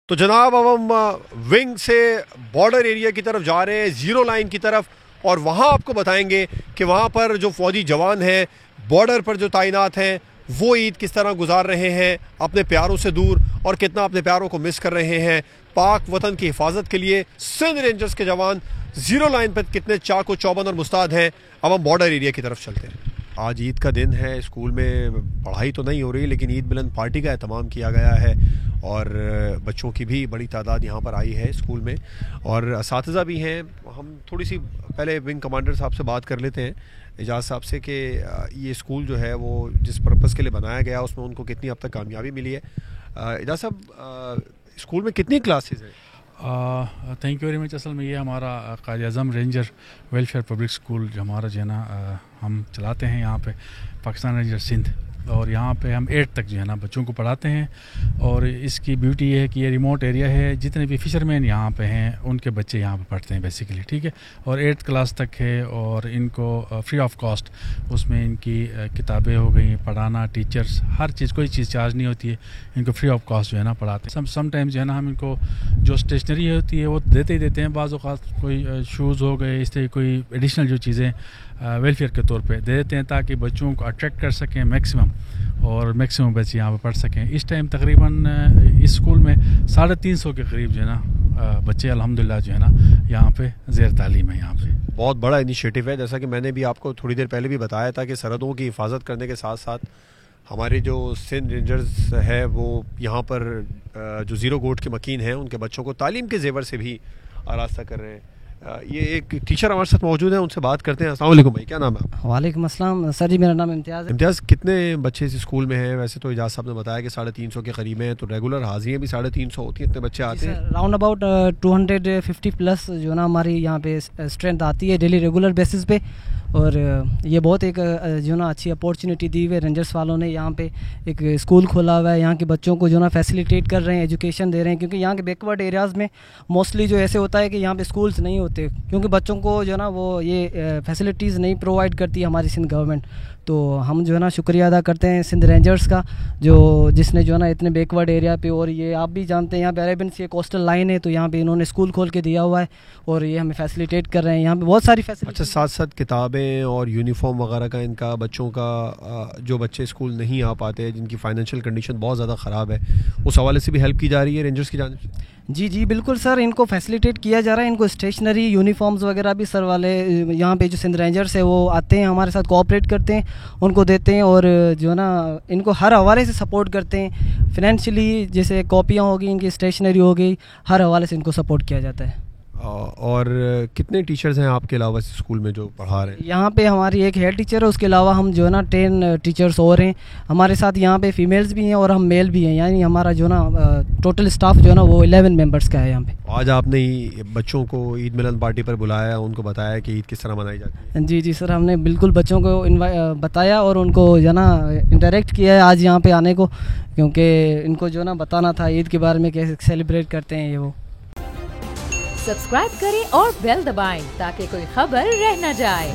تو جناب اب ہم ونگ سے بارڈر ایریا کی طرف جا رہے ہیں, زیرو لائن کی طرف, اور وہاں آپ کو بتائیں گے کہ وہاں پر جو فوجی جوان ہیں بارڈر پر جو تعینات ہیں وہ عید کس طرح گزار رہے ہیں اپنے پیاروں سے دور, اور کتنا اپنے پیاروں کو مس کر رہے ہیں. پاک وطن کی حفاظت کے لیے سندھ رینجرز کے جوان زیرو لائن پر کتنے چاق و چوبند اور مستعد ہیں. اب ہم بارڈر ایریا کی طرف چلتے ہیں. آج عید کا دن ہے, اسکول میں پڑھائی تو نہیں ہو رہی لیکن عید ملن پارٹی کا اہتمام کیا گیا ہے, اور بچوں کی بھی بڑی تعداد یہاں پر آئی ہے اسکول میں, اور اساتذہ بھی ہیں. ہم تھوڑی سی پہلے ونگ کمانڈر صاحب سے بات کر لیتے ہیں, اعجاز صاحب سے, کہ یہ اسکول جو ہے وہ جس پرپس کے لیے بنایا گیا اس میں ان کو کتنی اب تک کامیابی ملی ہے. اعجاز صاحب, اسکول میں کتنی کلاسز ہیں؟ Thank you very much. اصل میں یہ ہمارا Quaid Azam ranger welfare public school جو ہمارا جو ہے نا ہم چلاتے ہیں یہاں پہ پاکستان رینجر سندھ, اور یہاں پہ ہم 8 تک جو ہے نا بچوں کو پڑھاتے ہیں. اور اس کی بیوٹی یہ ہے کہ یہ ریموٹ ایریا ہے, جتنے بھی فشر مین یہاں پہ ہیں ان کے بچے یہاں پہ پڑھتے ہیں بیسیکلی, ٹھیک ہے. اور 8th کلاس تک ہے, اور ان کو فری آف کاسٹ اس میں ان کی کتابیں ہو گئیں, پڑھانا, ٹیچرس, ہر چیز, کوئی چیز چارج نہیں ہوتی ہے, ان کو فری آف کاسٹ جو ہے نا پڑھاتے ہیں. سم ٹائم جو ہے نا ہم ان کو جو اسٹیشنری ہوتی ہے وہ دیتے ہی دیتے ہیں, بعض اوقات کوئی شوز ہو گئے, اس طرح کوئی ایڈیشنل جو چیزیں ویلفیئر کے طور پہ دے دیتے ہیں تاکہ بچوں کو اٹریکٹ کر سکیں میکسیمم, اور میکسیمم بچے یہاں پہ پڑھ سکیں. اس ٹائم تقریباً اس اسکول میں 350 کے قریب جو ہے نا بچے الحمدللہ جو ہے نا یہاں پہ زیر تعلیم ہے. یہاں پہ بہت بڑا انیشیٹو ہے, جیسا کہ میں نے بھی آپ کو تھوڑی دیر پہلے بھی بتایا تھا کہ سرحدوں کی حفاظت کرنے کے ساتھ ساتھ ہمارے جو سندھ رینجرز ہے وہ یہاں پر جو زیرو گوٹ کے مکین ہیں ان کے بچوں کو تعلیم کے زیور سے بھی آراستہ کر رہے ہیں. یہ ایک ٹیچر ہمارے ساتھ موجود ہیں, ان سے بات کرتے ہیں. السلام علیکم بھائی, کیا نام ہے آپ؟ وعلیکم السلام سر جی, میرا نام امتیاز ہے. امتیاز, کتنے بچے اس اسکول میں ہیں؟ ویسے تو اعجاز صاحب نے بتایا کہ 350 کے قریب ہیں, تو ریگولر حاضریاں بھی 350 ہوتی ہیں, اتنے بچے آتے ہیں؟ راؤنڈ اباؤٹ 250 پلس جو نا ہماری یہاں پہ اسٹرینتھ آتی ہے ڈیلی ریگولر بیسس پہ. اور یہ بہت ایک جو نا اچھی اپورچونیٹی دی ہوئی ہے رینجرس والوں نے. یہاں پہ ایک اسکول کھولا ہوا ہے, یہاں کے بچوں کو جو نا فیسیلیٹیٹ کر رہے ہیں, ایجوکیشن دے رہے ہیں, کیونکہ یہاں کے بیکورڈ ایریاز میں موسٹلی جو ایسے ہوتا ہے کہ یہاں پہ اسکولس نہیں ہوتے, کیونکہ بچوں کو جو ہے نا وہ یہ فیسلٹیز نہیں پرووائڈ کرتی ہماری سندھ گورنمنٹ. تو ہم جو ہے نا شکریہ ادا کرتے ہیں سندھ رینجرز کا, جو جس نے جو ہے نا اتنے بیکورڈ ایریا پہ, اور یہ آپ بھی جانتے ہیں یہاں پہ عربن سے کوسٹل لائن ہے, تو یہاں پہ انہوں نے اسکول کھول کے دیا ہوا ہے اور یہ ہمیں فیسیلیٹیٹ کر رہے ہیں. یہاں پہ بہت ساری فیسلٹی. اچھا, ساتھ ساتھ کتابیں اور یونیفارم وغیرہ کا ان کا بچوں کا, جو بچے اسکول نہیں آ پاتے جن کی فائنینشیل کنڈیشن بہت زیادہ خراب ہے, اس حوالے سے بھی ہیلپ کی جا رہی ہے رینجرز کی جانب سے؟ جی جی بالکل سر, ان کو فیسیلیٹیٹ کیا جا رہا ہے. ان کو اسٹیشنری, یونیفارمز وغیرہ بھی سر والے یہاں پہ جو سندھ رینجرس ہے وہ آتے ہیں ہمارے ساتھ کوآپریٹ کرتے ہیں, ان کو دیتے ہیں, اور جو ہے نا ان کو ہر حوالے سے سپورٹ کرتے ہیں فنینشلی, جیسے کاپیاں ہوگی, ان کی اسٹیشنری ہوگی, ہر حوالے سے ان کو سپورٹ کیا جاتا ہے. اور کتنے ٹیچرز ہیں آپ کے علاوہ اس اسکول میں جو پڑھا رہے ہیں؟ یہاں پہ ہماری ایک ہیڈ ٹیچر ہے, اس کے علاوہ ہم جو ہے نا 10 ٹیچرس اور ہیں ہمارے ساتھ. یہاں پہ فیمیلز بھی ہیں اور ہم میل بھی ہیں, یعنی ہمارا جو ہے نا ٹوٹل اسٹاف جو ہے نا وہ 11 ممبرس کا ہے یہاں پہ. آج آپ نے بچوں کو عید ملن پارٹی پر بلایا, ان کو بتایا کہ عید کس طرح منائی جاتی ہے؟ جی جی سر, ہم نے بالکل بچوں کو بتایا اور ان کو جو ہے نا انٹریکٹ کیا ہے آج یہاں پہ آنے کو, کیونکہ ان کو جو ہے نا بتانا تھا عید کے بارے میں کیسے سیلیبریٹ کرتے ہیں یہ وہ. سبسکرائب کریں اور بیل دبائیں تاکہ کوئی خبر رہ نہ جائے.